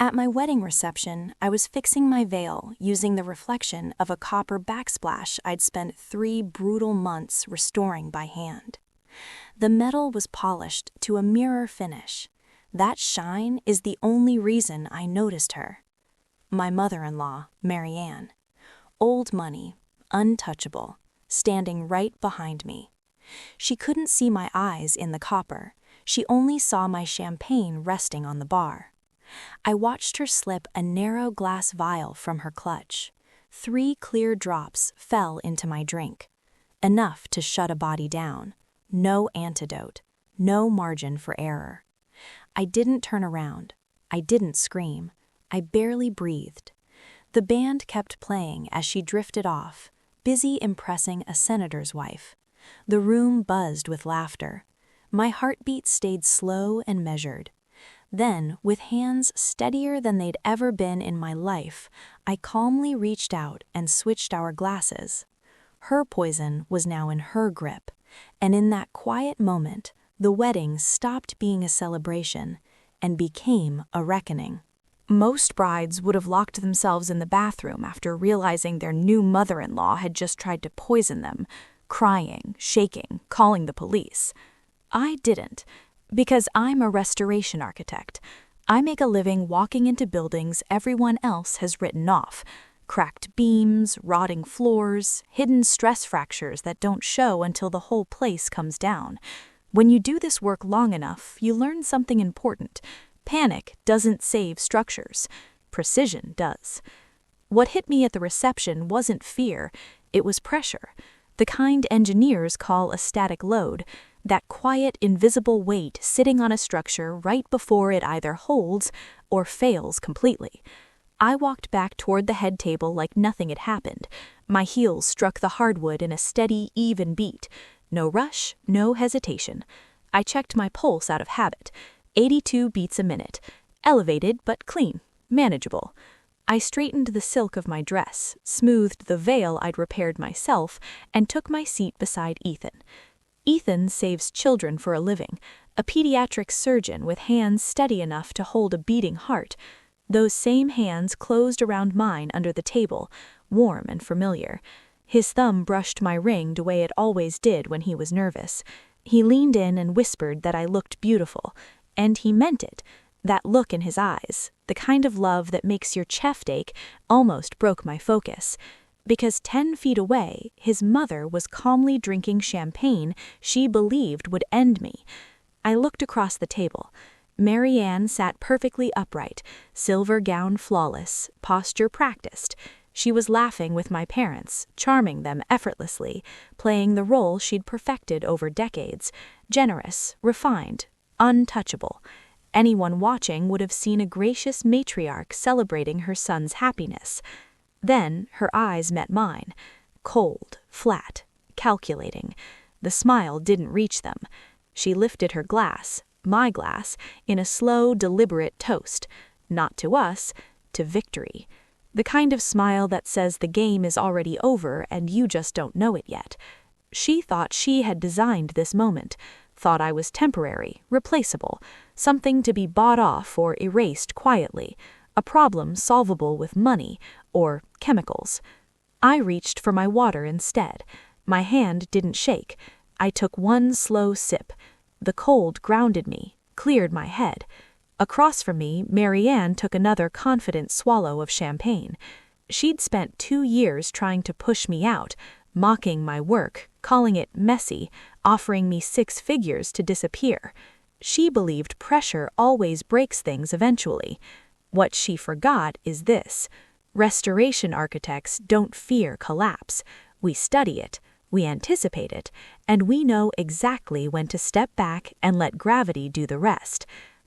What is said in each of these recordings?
At my wedding reception, I was fixing my veil using the reflection of a copper backsplash I'd spent 3 brutal months restoring by hand. The metal was polished to a mirror finish. That shine is the only reason I noticed her. My mother-in-law, Marianne. Old money, untouchable, standing right behind me. She couldn't see my eyes in the copper. She only saw my champagne resting on the bar. I watched her slip a narrow glass vial from her clutch. 3 clear drops fell into my drink. Enough to shut a body down. No antidote. No margin for error. I didn't turn around. I didn't scream. I barely breathed. The band kept playing as she drifted off, busy impressing a senator's wife. The room buzzed with laughter. My heartbeat stayed slow and measured. Then, with hands steadier than they'd ever been in my life, I calmly reached out and switched our glasses. Her poison was now in her grip, and in that quiet moment, the wedding stopped being a celebration and became a reckoning. Most brides would have locked themselves in the bathroom after realizing their new mother-in-law had just tried to poison them, crying, shaking, calling the police. I didn't. Because I'm a restoration architect. I make a living walking into buildings everyone else has written off. Cracked beams, rotting floors, hidden stress fractures that don't show until the whole place comes down. When you do this work long enough, you learn something important. Panic doesn't save structures. Precision does. What hit me at the reception wasn't fear, it was pressure. The kind engineers call a static load. That quiet, invisible weight sitting on a structure right before it either holds or fails completely. I walked back toward the head table like nothing had happened. My heels struck the hardwood in a steady, even beat. No rush, no hesitation. I checked my pulse out of habit. 82 beats a minute. Elevated but clean. Manageable. I straightened the silk of my dress, smoothed the veil I'd repaired myself, and took my seat beside Ethan. Ethan saves children for a living, a pediatric surgeon with hands steady enough to hold a beating heart. Those same hands closed around mine under the table, warm and familiar. His thumb brushed my ring the way it always did when he was nervous. He leaned in and whispered that I looked beautiful, and he meant it. That look in his eyes, the kind of love that makes your chest ache, almost broke my focus. Because 10 feet away, his mother was calmly drinking champagne she believed would end me. I looked across the table. Marianne sat perfectly upright, silver gown flawless, posture practiced. She was laughing with my parents, charming them effortlessly, playing the role she'd perfected over decades. Generous, refined, untouchable. Anyone watching would have seen a gracious matriarch celebrating her son's happiness. Then her eyes met mine, cold, flat, calculating. The smile didn't reach them. She lifted her glass, my glass, in a slow, deliberate toast. Not to us, to victory. The kind of smile that says the game is already over and you just don't know it yet. She thought she had designed this moment, thought I was temporary, replaceable, something to be bought off or erased quietly, a problem solvable with money or chemicals. I reached for my water instead. My hand didn't shake. I took one slow sip. The cold grounded me, cleared my head. Across from me, Marianne took another confident swallow of champagne. She'd spent 2 years trying to push me out, mocking my work, calling it messy, offering me 6 figures to disappear. She believed pressure always breaks things eventually. What she forgot is this. Restoration architects don't fear collapse. We study it, we anticipate it, and we know exactly when to step back and let gravity do the rest.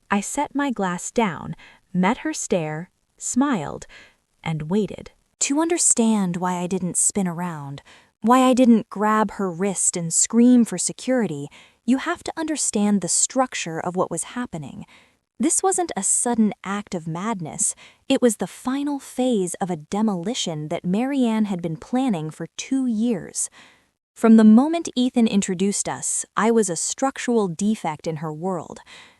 I set my glass down, met her stare, smiled, and waited. To understand why I didn't spin around, why I didn't grab her wrist and scream for security, you have to understand the structure of what was happening. This wasn't a sudden act of madness. It was the final phase of a demolition that Marianne had been planning for 2 years. From the moment Ethan introduced us, I was a structural defect in her world.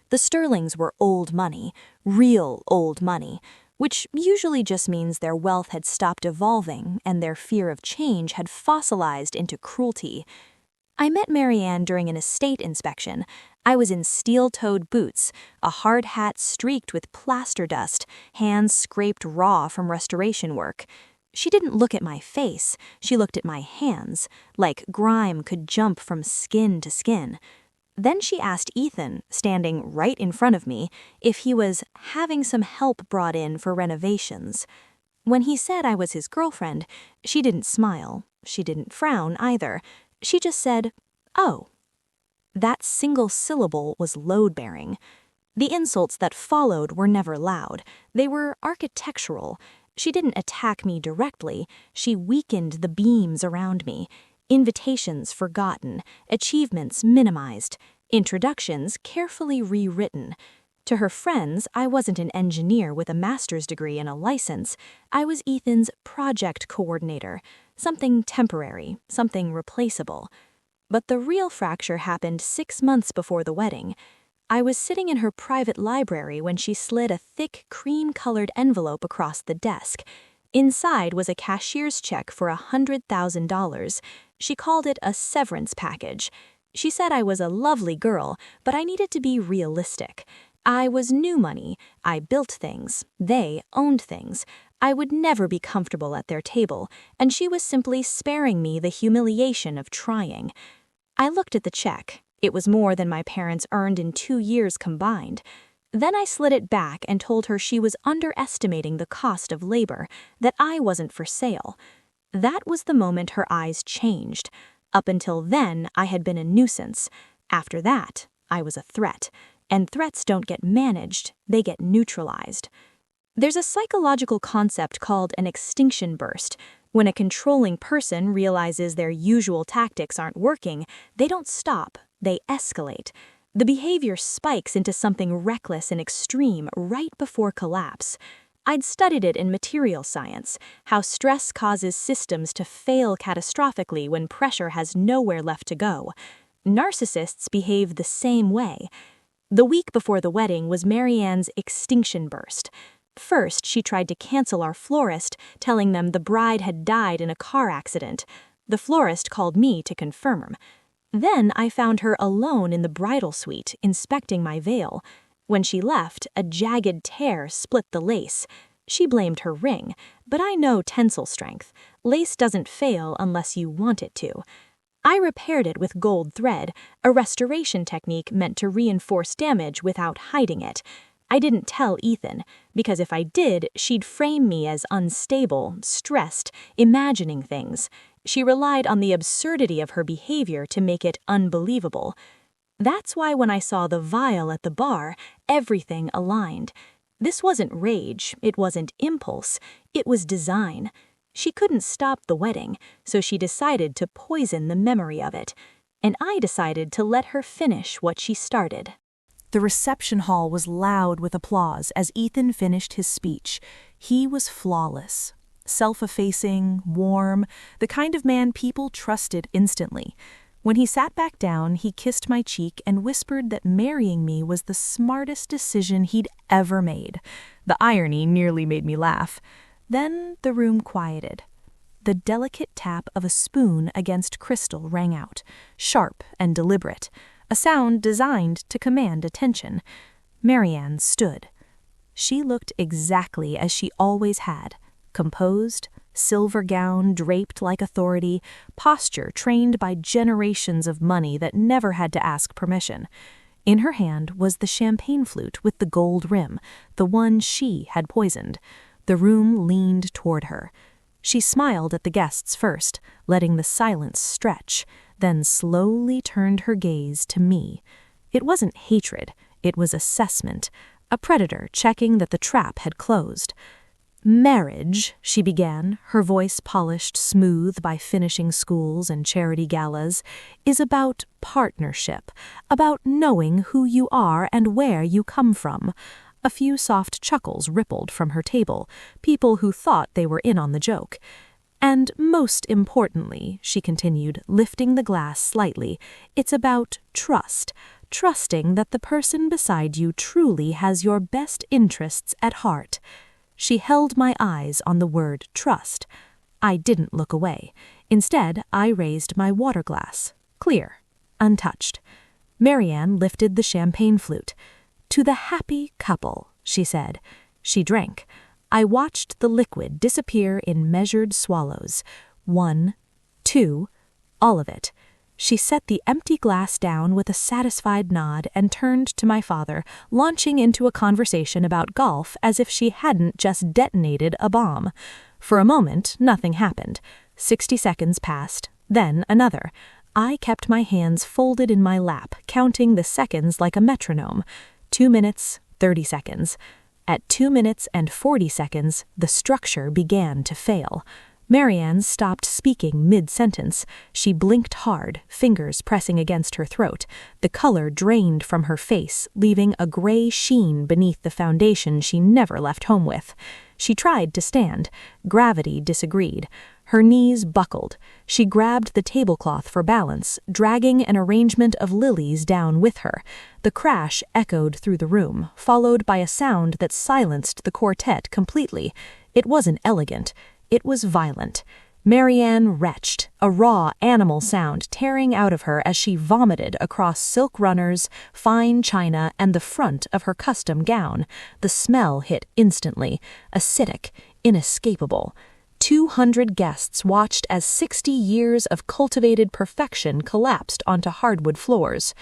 The sterlings were old money, real old money, which usually just means their wealth had stopped evolving and their fear of change had fossilized into cruelty. I met Marianne during an estate inspection. I was in steel-toed boots, a hard hat streaked with plaster dust, hands scraped raw from restoration work. She didn't look at my face, she looked at my hands, like grime could jump from skin to skin. Then she asked Ethan, standing right in front of me, if he was having some help brought in for renovations. When he said I was his girlfriend, she didn't smile. She didn't frown either. She just said, "Oh." That single syllable was load-bearing. The insults that followed were never loud. They were architectural. She didn't attack me directly. She weakened the beams around me. Invitations forgotten, achievements minimized, introductions carefully rewritten. To her friends, I wasn't an engineer with a master's degree and a license. I was Ethan's project coordinator, something temporary, something replaceable. But the real fracture happened 6 months before the wedding. I was sitting in her private library when she slid a thick, cream-colored envelope across the desk. Inside was a cashier's check for $100,000. She called it a severance package. She said I was a lovely girl, but I needed to be realistic. I was new money. I built things. They owned things. I would never be comfortable at their table, and she was simply sparing me the humiliation of trying. I looked at the check. It was more than my parents earned in 2 years combined. Then I slid it back and told her she was underestimating the cost of labor, that I wasn't for sale. That was the moment her eyes changed. Up until then, I had been a nuisance. After that, I was a threat. And threats don't get managed, they get neutralized. There's a psychological concept called an extinction burst. When a controlling person realizes their usual tactics aren't working, they don't stop, they escalate. The behavior spikes into something reckless and extreme right before collapse. I'd studied it in material science, how stress causes systems to fail catastrophically when pressure has nowhere left to go. Narcissists behave the same way. The week before the wedding was Marianne's extinction burst. First, she tried to cancel our florist, telling them the bride had died in a car accident. The florist called me to confirm. Then I found her alone in the bridal suite, inspecting my veil. When she left, a jagged tear split the lace. She blamed her ring, but I know tensile strength. Lace doesn't fail unless you want it to. I repaired it with gold thread, a restoration technique meant to reinforce damage without hiding it. I didn't tell Ethan, because if I did, she'd frame me as unstable, stressed, imagining things. She relied on the absurdity of her behavior to make it unbelievable. That's why when I saw the vial at the bar, everything aligned. This wasn't rage, it wasn't impulse, it was design. She couldn't stop the wedding, so she decided to poison the memory of it. And I decided to let her finish what she started. The reception hall was loud with applause as Ethan finished his speech. He was flawless, self-effacing, warm, the kind of man people trusted instantly. When he sat back down, he kissed my cheek and whispered that marrying me was the smartest decision he'd ever made. The irony nearly made me laugh. Then the room quieted. The delicate tap of a spoon against crystal rang out, sharp and deliberate, a sound designed to command attention. Marianne stood. She looked exactly as she always had, composed, silver gown draped like authority, posture trained by generations of money that never had to ask permission. In her hand was the champagne flute with the gold rim, the one she had poisoned. The room leaned toward her. She smiled at the guests first, letting the silence stretch, then slowly turned her gaze to me. It wasn't hatred, it was assessment, a predator checking that the trap had closed. "Marriage," she began, her voice polished smooth by finishing schools and charity galas, "is about partnership, about knowing who you are and where you come from." A few soft chuckles rippled from her table, people who thought they were in on the joke. "And most importantly," she continued, lifting the glass slightly, "it's about trust. trusting that the person beside you truly has your best interests at heart. She held my eyes on the word trust. I didn't look away. Instead, I raised my water glass. Clear. Untouched. Marianne lifted the champagne flute. "To the happy couple," she said. She drank. I watched the liquid disappear in measured swallows. 1, 2, all of it. She set the empty glass down with a satisfied nod and turned to my father, launching into a conversation about golf as if she hadn't just detonated a bomb. For a moment, nothing happened. 60 seconds passed, then another. I kept my hands folded in my lap, counting the seconds like a metronome. 2 minutes, 30 seconds. At 2 minutes and 40 seconds, the structure began to fail. Marianne stopped speaking mid-sentence. She blinked hard, fingers pressing against her throat. The color drained from her face, leaving a gray sheen beneath the foundation she never left home with. She tried to stand. Gravity disagreed. Her knees buckled. She grabbed the tablecloth for balance, dragging an arrangement of lilies down with her. The crash echoed through the room, followed by a sound that silenced the quartet completely. It wasn't elegant. It was violent. Marianne retched, a raw animal sound tearing out of her as she vomited across silk runners, fine china, and the front of her custom gown. The smell hit instantly, acidic, inescapable. 200 guests watched as 60 years of cultivated perfection collapsed onto hardwood floors.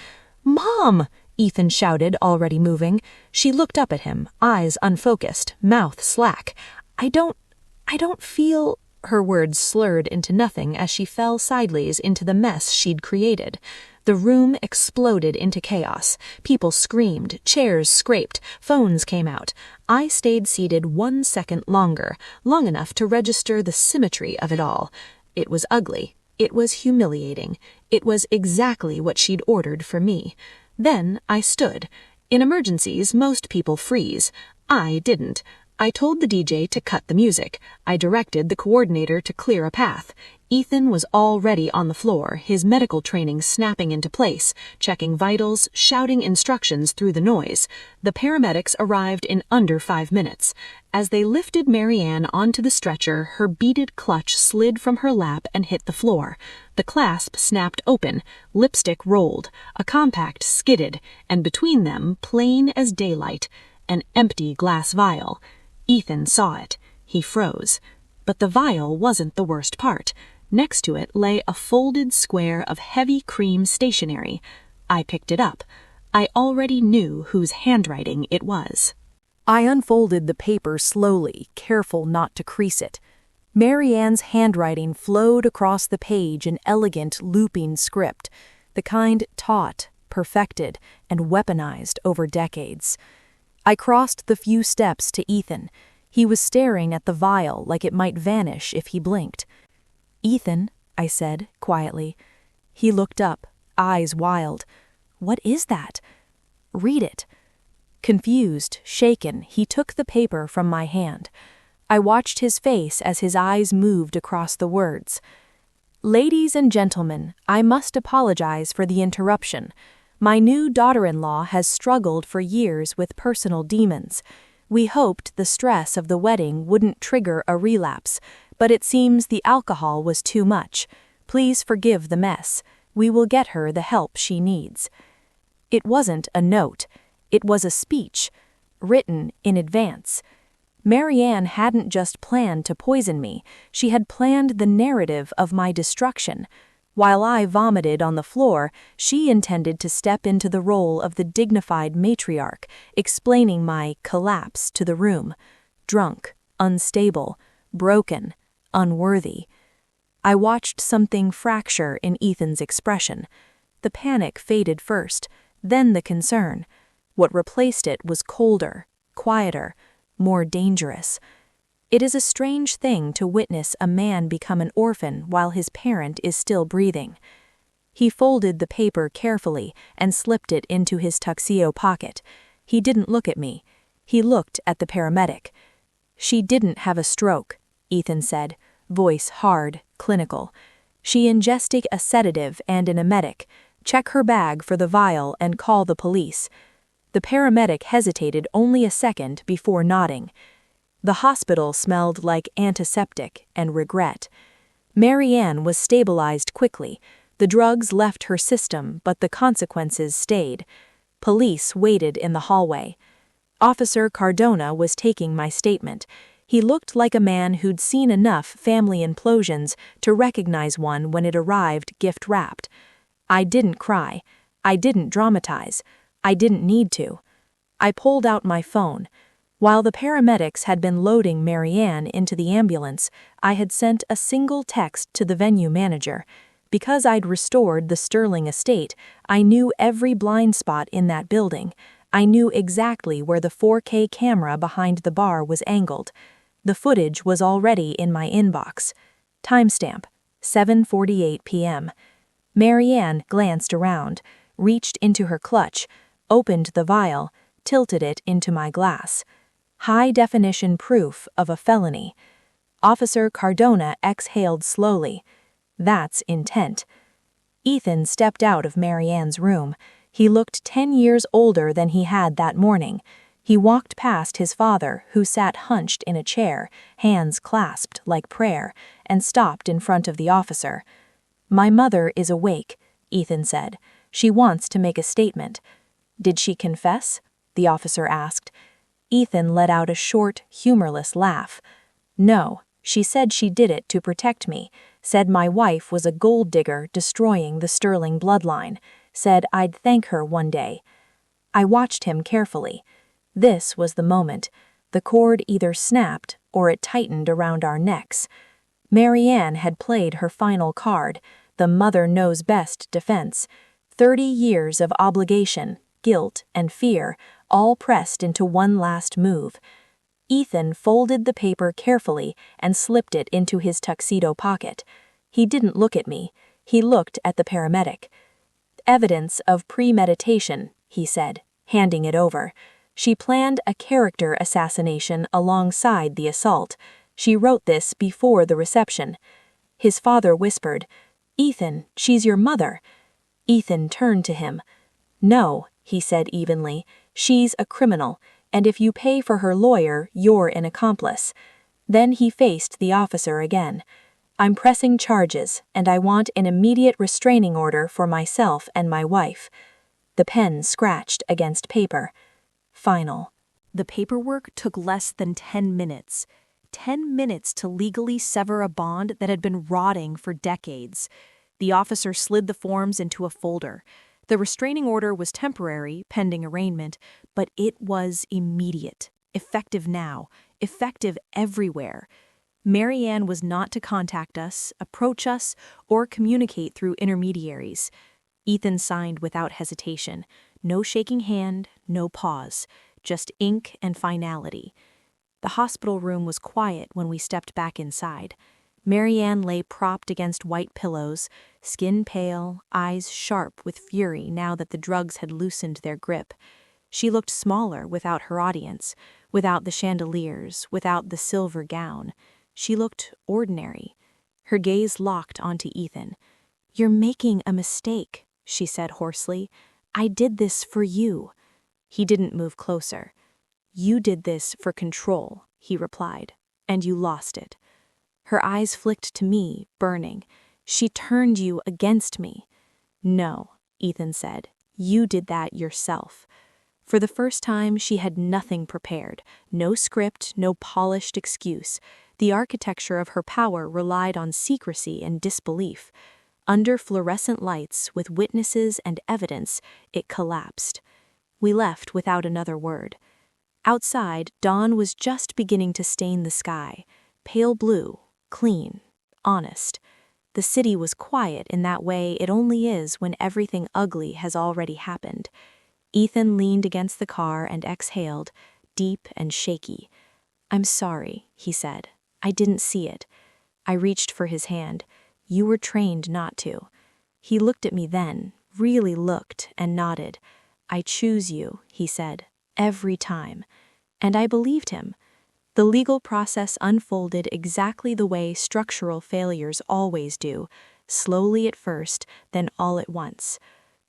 "Mom!" Ethan shouted, already moving. She looked up at him, eyes unfocused, mouth slack. I don't feel—" her words slurred into nothing as she fell sideways into the mess she'd created. The room exploded into chaos. People screamed, chairs scraped, phones came out. I stayed seated 1 second longer, long enough to register the symmetry of it all. It was ugly. It was humiliating. It was exactly what she'd ordered for me. Then I stood. In emergencies, most people freeze. I didn't. I told the DJ to cut the music. I directed the coordinator to clear a path. Ethan was already on the floor, his medical training snapping into place, checking vitals, shouting instructions through the noise. The paramedics arrived in under 5 minutes. As they lifted Marianne onto the stretcher, her beaded clutch slid from her lap and hit the floor. The clasp snapped open, lipstick rolled, a compact skidded, and between them, plain as daylight, an empty glass vial. Ethan saw it. He froze. But the vial wasn't the worst part. Next to it lay a folded square of heavy cream stationery. I picked it up. I already knew whose handwriting it was. I unfolded the paper slowly, careful not to crease it. Marianne's handwriting flowed across the page in elegant, looping script, the kind taught, perfected, and weaponized over decades. I crossed the few steps to Ethan. He was staring at the vial like it might vanish if he blinked. "Ethan," I said, quietly. He looked up, eyes wild. "What is that?" "Read it." Confused, shaken, he took the paper from my hand. I watched his face as his eyes moved across the words. "Ladies and gentlemen, I must apologize for the interruption. My new daughter-in-law has struggled for years with personal demons. We hoped the stress of the wedding wouldn't trigger a relapse, but it seems the alcohol was too much. Please forgive the mess. We will get her the help she needs." It wasn't a note. It was a speech, written in advance. Marianne hadn't just planned to poison me. She had planned the narrative of my destruction. While I vomited on the floor, she intended to step into the role of the dignified matriarch, explaining my collapse to the room. Drunk, unstable, broken, unworthy. I watched something fracture in Ethan's expression. The panic faded first, then the concern. What replaced it was colder, quieter, more dangerous. It is a strange thing to witness a man become an orphan while his parent is still breathing. He folded the paper carefully and slipped it into his tuxedo pocket. He didn't look at me. He looked at the paramedic. "She didn't have a stroke," Ethan said, voice hard, clinical. "She ingested a sedative and an emetic. Check her bag for the vial and call the police." The paramedic hesitated only a second before nodding. The hospital smelled like antiseptic and regret. Marianne was stabilized quickly. The drugs left her system, but the consequences stayed. Police waited in the hallway. Officer Cardona was taking my statement. He looked like a man who'd seen enough family implosions to recognize one when it arrived gift-wrapped. I didn't cry. I didn't dramatize. I didn't need to. I pulled out my phone. While the paramedics had been loading Marianne into the ambulance, I had sent a single text to the venue manager. Because I'd restored the Sterling estate, I knew every blind spot in that building. I knew exactly where the 4K camera behind the bar was angled. The footage was already in my inbox. Timestamp, 7:48 p.m. Marianne glanced around, reached into her clutch, opened the vial, tilted it into my glass. High-definition proof of a felony. Officer Cardona exhaled slowly. That's intent. Ethan stepped out of Marianne's room. He looked 10 years older than he had that morning. He walked past his father, who sat hunched in a chair, hands clasped like prayer, and stopped in front of the officer. "My mother is awake," Ethan said. "She wants to make a statement." "Did she confess?" the officer asked. Ethan let out a short, humorless laugh. "No, she said she did it to protect me, said my wife was a gold digger destroying the Sterling bloodline, said I'd thank her one day." I watched him carefully. This was the moment. The cord either snapped or it tightened around our necks. Marianne had played her final card, the mother knows best defense. 30 years of obligation, guilt, and fear, all pressed into one last move. Ethan folded the paper carefully and slipped it into his tuxedo pocket. He didn't look at me. He looked at the paramedic. "Evidence of premeditation," he said, handing it over. "She planned a character assassination alongside the assault. She wrote this before the reception." His father whispered, "Ethan, she's your mother." Ethan turned to him. "No," he said evenly, "she's a criminal, and if you pay for her lawyer, you're an accomplice." Then he faced the officer again. "I'm pressing charges, and I want an immediate restraining order for myself and my wife." The pen scratched against paper. Final. The paperwork took less than 10 minutes. 10 minutes to legally sever a bond that had been rotting for decades. The officer slid the forms into a folder. The restraining order was temporary, pending arraignment, but it was immediate, effective now, effective everywhere. Marianne was not to contact us, approach us, or communicate through intermediaries. Ethan signed without hesitation. No shaking hand, no pause, just ink and finality. The hospital room was quiet when we stepped back inside. Marianne lay propped against white pillows, skin pale, eyes sharp with fury now that the drugs had loosened their grip. She looked smaller without her audience, without the chandeliers, without the silver gown. She looked ordinary. Her gaze locked onto Ethan. "You're making a mistake," she said hoarsely. "I did this for you." He didn't move closer. "You did this for control," he replied, "and you lost it." Her eyes flicked to me, burning. "She turned you against me." "No," Ethan said, "you did that yourself." For the first time, she had nothing prepared, no script, no polished excuse. The architecture of her power relied on secrecy and disbelief. Under fluorescent lights, with witnesses and evidence, it collapsed. We left without another word. Outside, dawn was just beginning to stain the sky, pale blue, clean, honest. The city was quiet in that way it only is when everything ugly has already happened. Ethan leaned against the car and exhaled, deep and shaky. "I'm sorry," he said. "I didn't see it." I reached for his hand. "You were trained not to." He looked at me then, really looked, and nodded. "I choose you," he said, "every time." And I believed him. The legal process unfolded exactly the way structural failures always do, slowly at first, then all at once.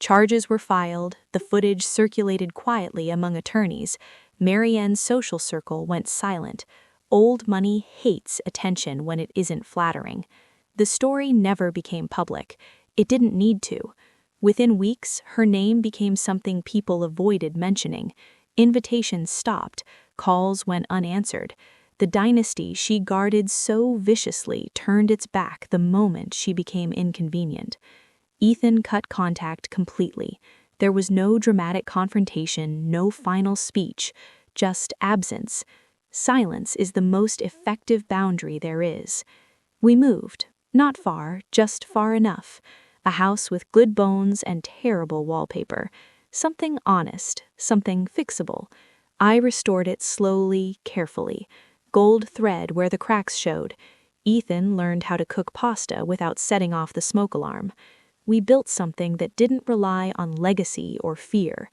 Charges were filed, the footage circulated quietly among attorneys. Marianne's social circle went silent. Old money hates attention when it isn't flattering. The story never became public. It didn't need to. Within weeks, her name became something people avoided mentioning. Invitations stopped, calls went unanswered. The dynasty she guarded so viciously turned its back the moment she became inconvenient. Ethan cut contact completely. There was no dramatic confrontation, no final speech, just absence. Silence is the most effective boundary there is. We moved. Not far, just far enough. A house with good bones and terrible wallpaper. Something honest, something fixable. I restored it slowly, carefully. Gold thread where the cracks showed. Ethan learned how to cook pasta without setting off the smoke alarm. We built something that didn't rely on legacy or fear.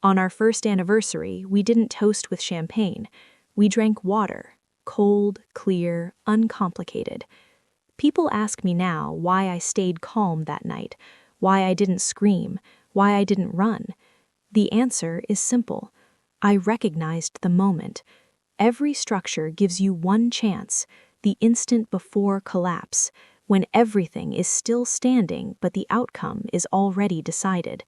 On our first anniversary, we didn't toast with champagne. We drank water, cold, clear, uncomplicated. People ask me now why I stayed calm that night, why I didn't scream, why I didn't run. The answer is simple. I recognized the moment. Every structure gives you one chance, the instant before collapse, when everything is still standing but the outcome is already decided.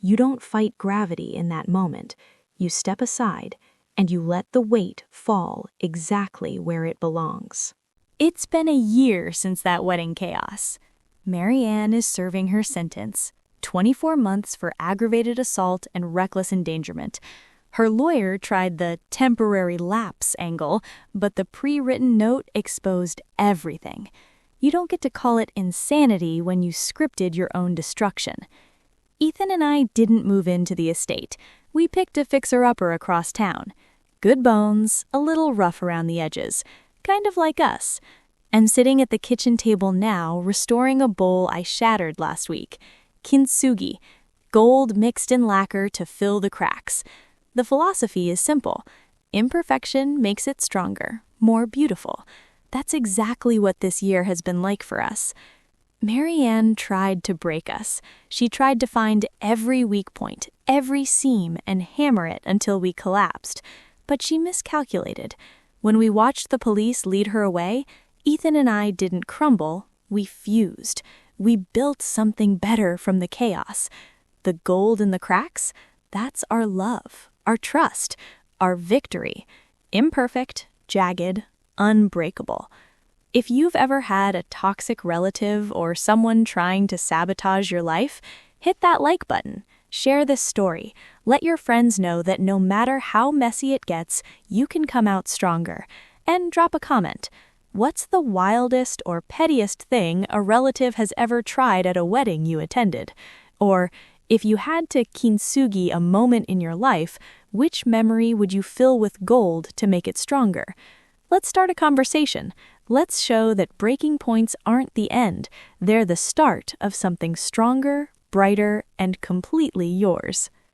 You don't fight gravity in that moment. You step aside, and you let the weight fall exactly where it belongs. It's been a year since that wedding chaos. Marianne is serving her sentence, 24 months for aggravated assault and reckless endangerment. Her lawyer tried the temporary lapse angle, but the pre-written note exposed everything. You don't get to call it insanity when you scripted your own destruction. Ethan and I didn't move into the estate. We picked a fixer-upper across town. Good bones, a little rough around the edges. Kind of like us. I'm sitting at the kitchen table now, restoring a bowl I shattered last week. Kintsugi, gold mixed in lacquer to fill the cracks. The philosophy is simple. Imperfection makes it stronger, more beautiful. That's exactly what this year has been like for us. Marianne tried to break us. She tried to find every weak point, every seam, and hammer it until we collapsed. But she miscalculated. When we watched the police lead her away, Ethan and I didn't crumble, we fused. We built something better from the chaos. The gold in the cracks, that's our love, our trust, our victory. Imperfect, jagged, unbreakable. If you've ever had a toxic relative or someone trying to sabotage your life, hit that like button. Share this story. Let your friends know that no matter how messy it gets, you can come out stronger. And drop a comment. What's the wildest or pettiest thing a relative has ever tried at a wedding you attended? Or, if you had to kintsugi a moment in your life, which memory would you fill with gold to make it stronger? Let's start a conversation. Let's show that breaking points aren't the end. They're the start of something stronger, brighter, and completely yours.